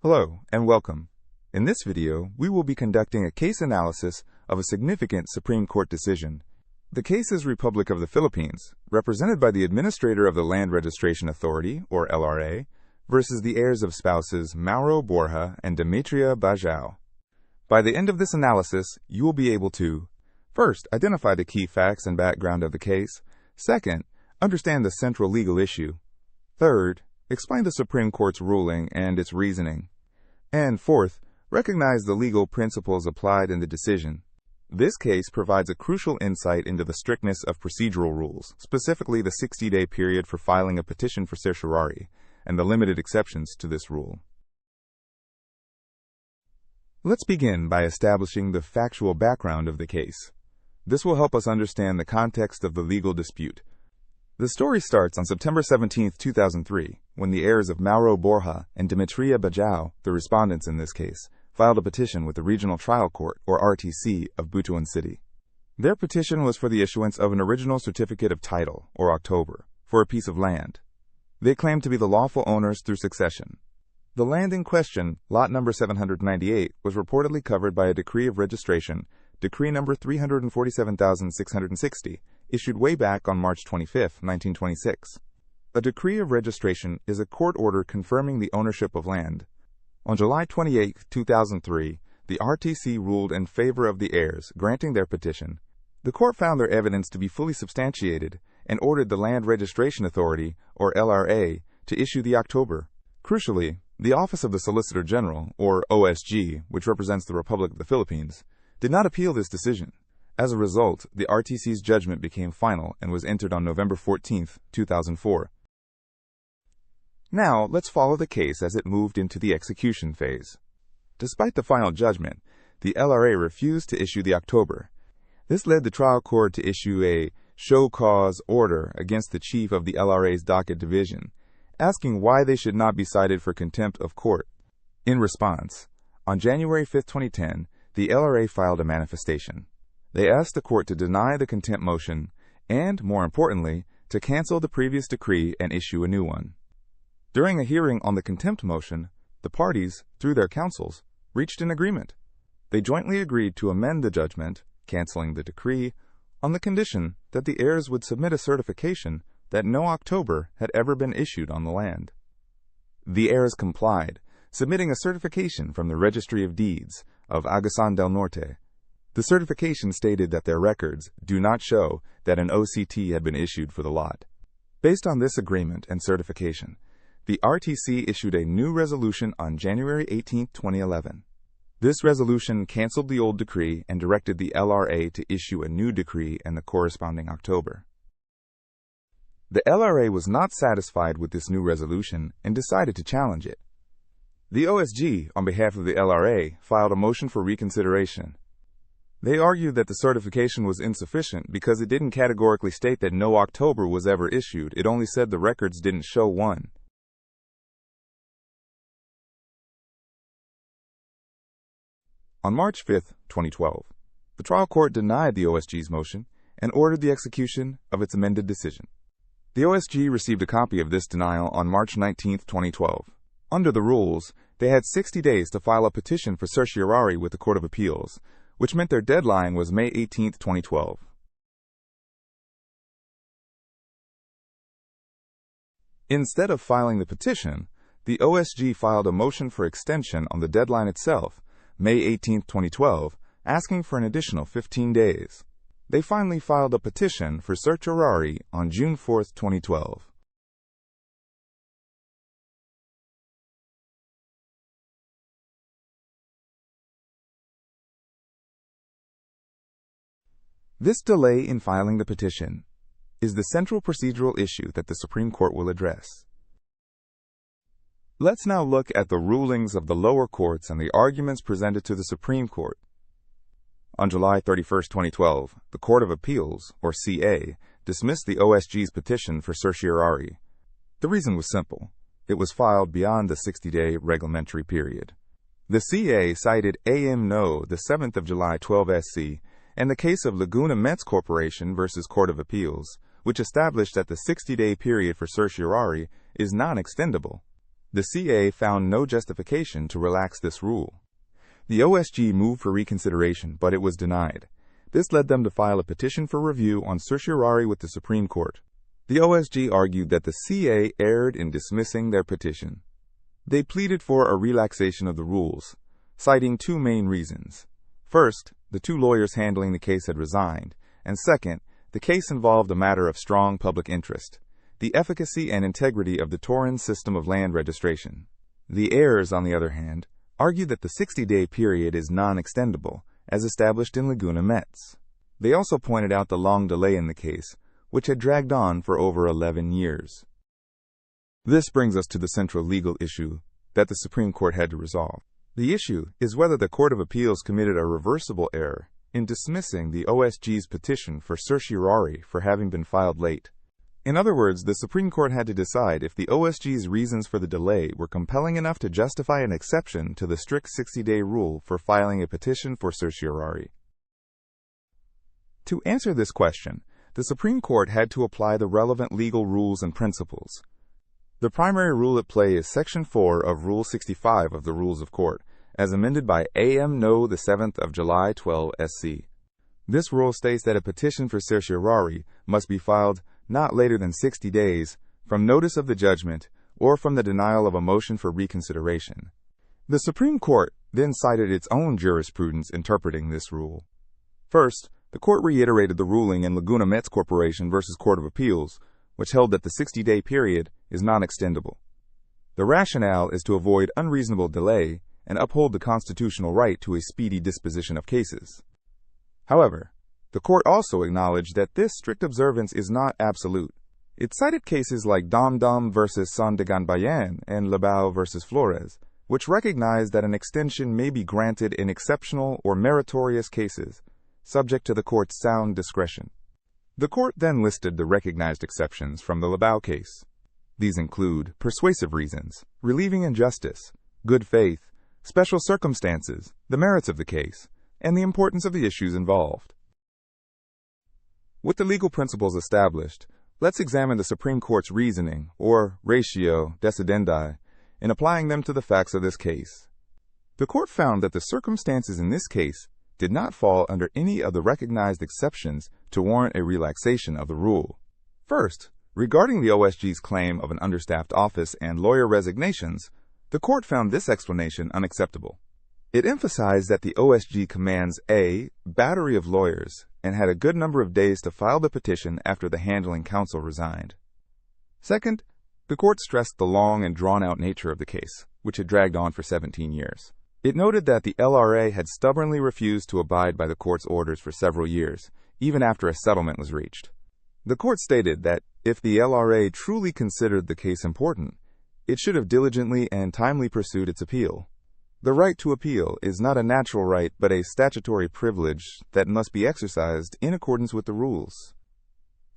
Hello and welcome. In this video, we will be conducting a case analysis of a significant Supreme Court decision. The case is Republic of the Philippines, represented by the Administrator of the Land Registration Authority, or LRA, versus the heirs of spouses Mauro Borja and Demetria Bajau. By the end of this analysis, you will be able to: first, identify the key facts and background of the case; second, understand the central legal issue; third, explain the Supreme Court's ruling and its reasoning; and fourth, recognize the legal principles applied in the decision. This case provides a crucial insight into the strictness of procedural rules, specifically the 60-day period for filing a petition for certiorari, and the limited exceptions to this rule. Let's begin by establishing the factual background of the case. This will help us understand the context of the legal dispute. The story starts on September 17, 2003, when the heirs of Mauro Borja and Demetria Bajau, the respondents in this case, filed a petition with the Regional Trial Court, or RTC, of Butuan City. Their petition was for the issuance of an original certificate of title, or October, for a piece of land. They claimed to be the lawful owners through succession. The land in question, lot number 798, was reportedly covered by a decree of registration, decree number 347,660, issued way back on March 25, 1926. A decree of registration is a court order confirming the ownership of land. On July 28, 2003, the RTC ruled in favor of the heirs, granting their petition. The court found their evidence to be fully substantiated and ordered the Land Registration Authority, or LRA, to issue the October. Crucially, the Office of the Solicitor General, or OSG, which represents the Republic of the Philippines, did not appeal this decision. As a result, the RTC's judgment became final and was entered on November 14, 2004. Now, let's follow the case as it moved into the execution phase. Despite the final judgment, the LRA refused to issue the October. This led the trial court to issue a show cause order against the chief of the LRA's docket division, asking why they should not be cited for contempt of court. In response, on January 5, 2010, the LRA filed a manifestation. They asked the court to deny the contempt motion and, more importantly, to cancel the previous decree and issue a new one. During a hearing on the contempt motion, the parties, through their counsels, reached an agreement. They jointly agreed to amend the judgment, canceling the decree, on the condition that the heirs would submit a certification that no October had ever been issued on the land. The heirs complied, submitting a certification from the Registry of Deeds of Agusan del Norte. The certification stated that their records do not show that an OCT had been issued for the lot. Based on this agreement and certification, the RTC issued a new resolution on January 18, 2011. This resolution canceled the old decree and directed the LRA to issue a new decree in the corresponding October. The LRA was not satisfied with this new resolution and decided to challenge it. The OSG, on behalf of the LRA, filed a motion for reconsideration. They argued that the certification was insufficient because it didn't categorically state that no October was ever issued. It only said the records didn't show one. On March 5, 2012, the trial court denied the OSG's motion and ordered the execution of its amended decision. The OSG received a copy of this denial on March 19, 2012. Under the rules, they had 60 days to file a petition for certiorari with the Court of Appeals, which meant their deadline was May 18, 2012. Instead of filing the petition, the OSG filed a motion for extension on the deadline itself, May 18, 2012, asking for an additional 15 days. They finally filed a petition for certiorari on June 4, 2012. This delay in filing the petition is the central procedural issue that the Supreme Court will address. Let's now look at the rulings of the lower courts and the arguments presented to the Supreme Court. On July 31, 2012, the Court of Appeals, or CA, dismissed the OSG's petition for certiorari. The reason was simple. It was filed beyond the 60-day reglementary period. The CA cited AM No. the 7th of July 12 SC and the case of Laguna Mets Corporation versus Court of Appeals, which established that the 60-day period for certiorari is non-extendable. The CA found no justification to relax this rule. The OSG moved for reconsideration, but it was denied. This led them to file a petition for review on certiorari with the Supreme Court. The OSG argued that the CA erred in dismissing their petition. They pleaded for a relaxation of the rules, citing two main reasons. First, the two lawyers handling the case had resigned, and second, the case involved a matter of strong public interest, the efficacy and integrity of the Torrens system of land registration. The heirs, on the other hand, argued that the 60-day period is non-extendable, as established in Laguna Metz. They also pointed out the long delay in the case, which had dragged on for over 11 years. This brings us to the central legal issue that the Supreme Court had to resolve. The issue is whether the Court of Appeals committed a reversible error in dismissing the OSG's petition for certiorari for having been filed late. In other words, the Supreme Court had to decide if the OSG's reasons for the delay were compelling enough to justify an exception to the strict 60-day rule for filing a petition for certiorari. To answer this question, the Supreme Court had to apply the relevant legal rules and principles. The primary rule at play is Section 4 of Rule 65 of the Rules of Court, as amended by A.M. No. the 7th of July 12 SC. This rule states that a petition for certiorari must be filed not later than 60 days from notice of the judgment or from the denial of a motion for reconsideration. The Supreme Court then cited its own jurisprudence interpreting this rule. First, the court reiterated the ruling in Laguna Metz Corporation v. Court of Appeals, which held that the 60-day period is non-extendable. The rationale is to avoid unreasonable delay and uphold the constitutional right to a speedy disposition of cases. However, the court also acknowledged that this strict observance is not absolute. It cited cases like Dom Dom v. Sandigan-Bayan and Labau v. Flores, which recognize that an extension may be granted in exceptional or meritorious cases, subject to the court's sound discretion. The court then listed the recognized exceptions from the Labau case. These include persuasive reasons, relieving injustice, good faith, special circumstances, the merits of the case, and the importance of the issues involved. With the legal principles established, let's examine the Supreme Court's reasoning, or ratio decidendi, in applying them to the facts of this case. The court found that the circumstances in this case did not fall under any of the recognized exceptions to warrant a relaxation of the rule. First, regarding the OSG's claim of an understaffed office and lawyer resignations, the court found this explanation unacceptable. It emphasized that the OSG commands a battery of lawyers and had a good number of days to file the petition after the handling counsel resigned. Second, the court stressed the long and drawn-out nature of the case, which had dragged on for 17 years. It noted that the LRA had stubbornly refused to abide by the court's orders for several years, even after a settlement was reached. The court stated that if the LRA truly considered the case important, it should have diligently and timely pursued its appeal. The right to appeal is not a natural right but a statutory privilege that must be exercised in accordance with the rules.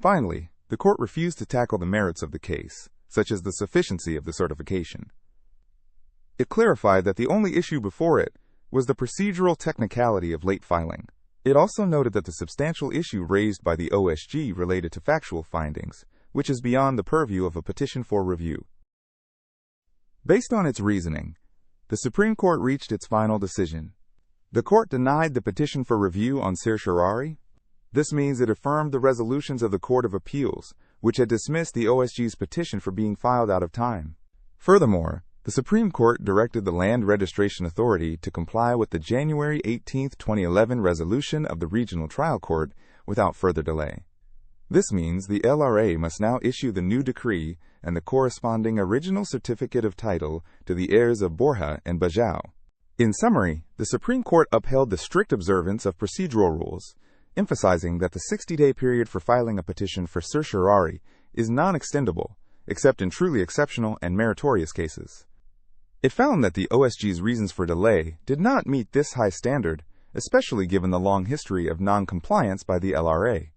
Finally, the court refused to tackle the merits of the case, such as the sufficiency of the certification. It clarified that the only issue before it was the procedural technicality of late filing. It also noted that the substantial issue raised by the OSG related to factual findings, which is beyond the purview of a petition for review. Based on its reasoning, the Supreme Court reached its final decision. The court denied the petition for review on certiorari. This means it affirmed the resolutions of the Court of Appeals, which had dismissed the OSG's petition for being filed out of time. Furthermore, the Supreme Court directed the Land Registration Authority to comply with the January 18, 2011 resolution of the Regional Trial Court without further delay. This means the LRA must now issue the new decree and the corresponding original certificate of title to the heirs of Borja and Bajau. In summary, the Supreme Court upheld the strict observance of procedural rules, emphasizing that the 60-day period for filing a petition for certiorari is non-extendable, except in truly exceptional and meritorious cases. It found that the OSG's reasons for delay did not meet this high standard, especially given the long history of non-compliance by the LRA.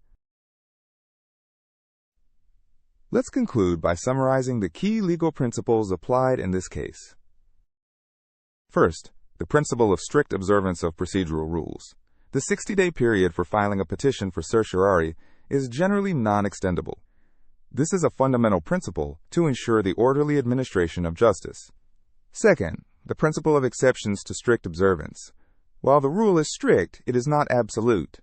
Let's conclude by summarizing the key legal principles applied in this case. First, the principle of strict observance of procedural rules. The 60-day period for filing a petition for certiorari is generally non-extendable. This is a fundamental principle to ensure the orderly administration of justice. Second, the principle of exceptions to strict observance. While the rule is strict, it is not absolute.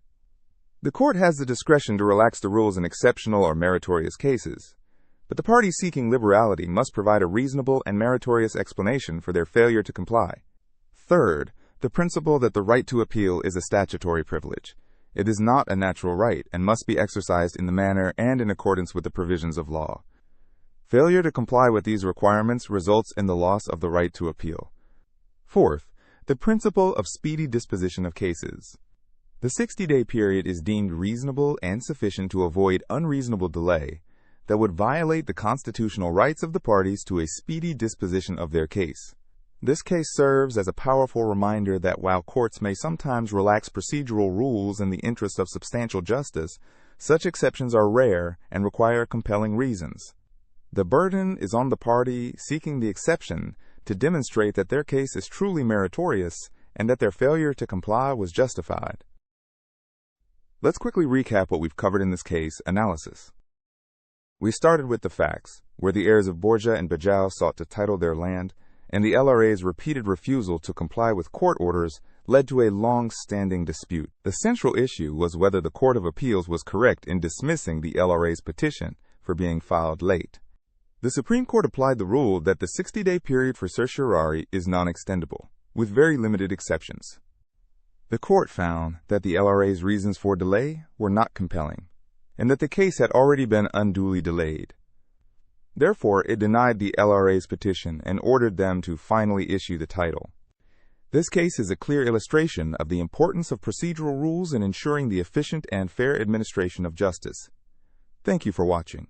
The court has the discretion to relax the rules in exceptional or meritorious cases, but the parties seeking liberality must provide a reasonable and meritorious explanation for their failure to comply. Third, the principle that the right to appeal is a statutory privilege. It is not a natural right and must be exercised in the manner and in accordance with the provisions of law. Failure to comply with these requirements results in the loss of the right to appeal. Fourth, the principle of speedy disposition of cases. The 60-day period is deemed reasonable and sufficient to avoid unreasonable delay that would violate the constitutional rights of the parties to a speedy disposition of their case. This case serves as a powerful reminder that while courts may sometimes relax procedural rules in the interest of substantial justice, such exceptions are rare and require compelling reasons. The burden is on the party seeking the exception to demonstrate that their case is truly meritorious and that their failure to comply was justified. Let's quickly recap what we've covered in this case analysis. We started with the facts, where the heirs of Borja and Bajau sought to title their land, and the LRA's repeated refusal to comply with court orders led to a long-standing dispute. The central issue was whether the Court of Appeals was correct in dismissing the LRA's petition for being filed late. The Supreme Court applied the rule that the 60-day period for certiorari is non-extendable, with very limited exceptions. The court found that the LRA's reasons for delay were not compelling, and that the case had already been unduly delayed. Therefore, it denied the LRA's petition and ordered them to finally issue the title. This case is a clear illustration of the importance of procedural rules in ensuring the efficient and fair administration of justice. Thank you for watching.